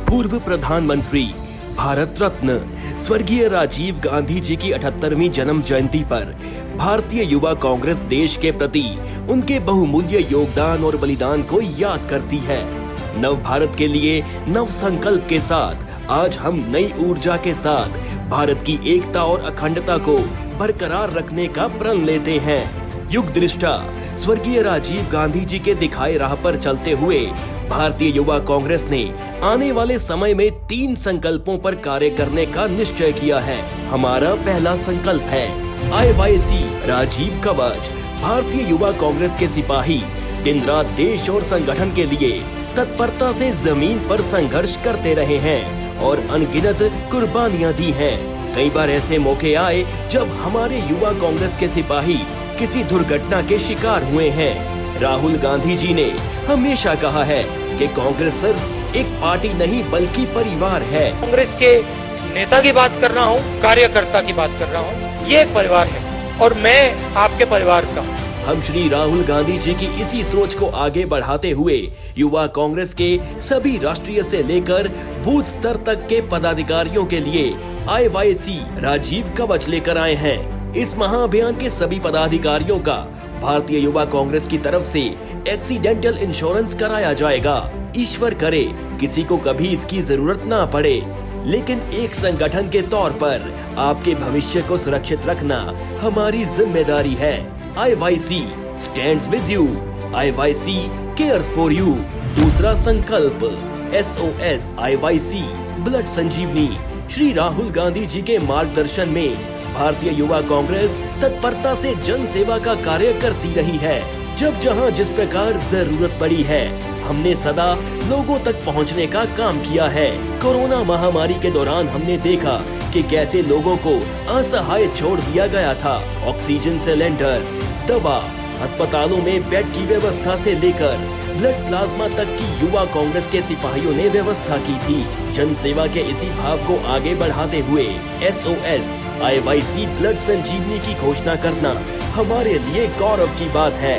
पूर्व प्रधानमंत्री भारत रत्न स्वर्गीय राजीव गांधी जी की 78वीं जन्म जयंती पर भारतीय युवा कांग्रेस देश के प्रति उनके बहुमूल्य योगदान और बलिदान को याद करती है। नव भारत के लिए नव संकल्प के साथ आज हम नई ऊर्जा के साथ भारत की एकता और अखंडता को बरकरार रखने का प्रण लेते हैं। युग दृष्टा स्वर्गीय राजीव गांधी जी के दिखाए राह पर चलते हुए भारतीय युवा कांग्रेस ने आने वाले समय में 3 संकल्पों पर कार्य करने का निश्चय किया है। हमारा पहला संकल्प है IYC राजीव कवच। भारतीय युवा कांग्रेस के सिपाही दिन रात देश और संगठन के लिए तत्परता से जमीन पर संघर्ष करते रहे हैं और अनगिनत कुर्बानियां दी हैं। कई बार ऐसे मौके आए जब हमारे युवा कांग्रेस के सिपाही किसी दुर्घटना के शिकार हुए हैं। राहुल गांधी जी ने हमेशा कहा है कि कांग्रेस सिर्फ एक पार्टी नहीं बल्कि परिवार है। कांग्रेस के नेता की बात कर रहा हूँ, कार्यकर्ता की बात कर रहा हूँ। ये एक परिवार है और मैं आपके परिवार का हूँ। हम श्री राहुल गांधी जी की इसी सोच को आगे बढ़ाते हुए युवा कांग्रेस के सभी राष्ट्रीय से लेकर बूथ स्तर तक के पदाधिकारियों के लिए IYC राजीव कवच लेकर आए हैं। इस महाअभियान के सभी पदाधिकारियों का भारतीय युवा कांग्रेस की तरफ से एक्सीडेंटल इंश्योरेंस कराया जाएगा। ईश्वर करे किसी को कभी इसकी जरूरत ना पड़े, लेकिन एक संगठन के तौर पर आपके भविष्य को सुरक्षित रखना हमारी जिम्मेदारी है। IYC stands with you, IYC cares for you. दूसरा संकल्प SOS IYC ब्लड संजीवनी। श्री राहुल गांधी जी के मार्गदर्शन में भारतीय युवा कांग्रेस तत्परता से जन सेवा का कार्य करती रही है। जब जहां जिस प्रकार जरूरत पड़ी है हमने सदा लोगों तक पहुंचने का काम किया है। कोरोना महामारी के दौरान हमने देखा कि कैसे लोगों को असहाय छोड़ दिया गया था। ऑक्सीजन सिलेंडर, दवा, अस्पतालों में बेड की व्यवस्था से लेकर ब्लड प्लाज्मा तक की युवा कांग्रेस के सिपाहियों ने व्यवस्था की थी। जन सेवा के इसी भाव को आगे बढ़ाते हुए SOS IYC ब्लड संजीवनी की घोषणा करना हमारे लिए गौरव की बात है।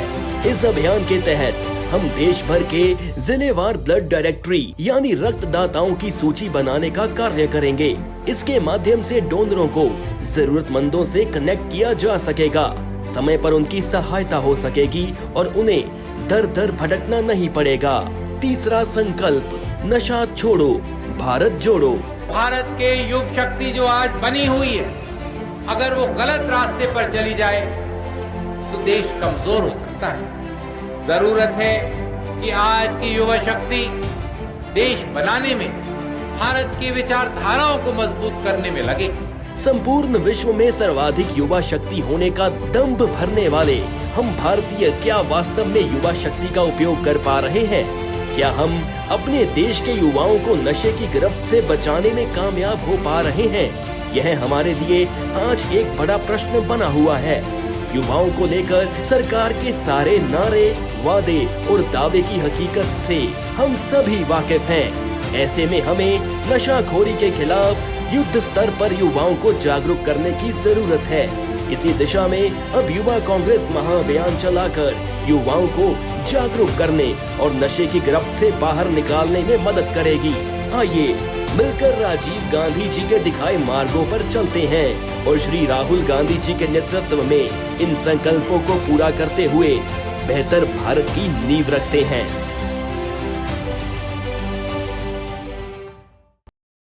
इस अभियान के तहत हम देश भर के जिलेवार ब्लड डायरेक्टरी यानी रक्तदाताओं की सूची बनाने का कार्य करेंगे। इसके माध्यम से डोनरों को जरूरतमंदों से कनेक्ट किया जा सकेगा, समय पर उनकी सहायता हो सकेगी और उन्हें दर दर भटकना नहीं पड़ेगा। तीसरा संकल्प नशा छोड़ो भारत जोड़ो। भारत के युग शक्ति जो आज बनी हुई है, अगर वो गलत रास्ते पर चली जाए तो देश कमजोर हो सकता है। जरूरत है कि आज की युवा शक्ति देश बनाने में भारत की विचारधाराओं को मजबूत करने में लगे। संपूर्ण विश्व में सर्वाधिक युवा शक्ति होने का दंभ भरने वाले हम भारतीय क्या वास्तव में युवा शक्ति का उपयोग कर पा रहे हैं? क्या हम अपने देश के युवाओं को नशे की गिरफ्त से बचाने में कामयाब हो पा रहे हैं? यह हमारे लिए आज एक बड़ा प्रश्न बना हुआ है। युवाओं को लेकर सरकार के सारे नारे, वादे और दावे की हकीकत से हम सभी वाकिफ हैं। ऐसे में हमें नशाखोरी के खिलाफ युद्ध स्तर पर युवाओं को जागरूक करने की जरूरत है। इसी दिशा में अब युवा कांग्रेस महाअभियान चलाकर युवाओं को जागरूक करने और नशे की गिरफ्त से बाहर निकालने में मदद करेगी। आइए मिलकर राजीव गांधी जी के दिखाए मार्गों पर चलते हैं और श्री राहुल गांधी जी के नेतृत्व में इन संकल्पों को पूरा करते हुए बेहतर भारत की नींव रखते हैं।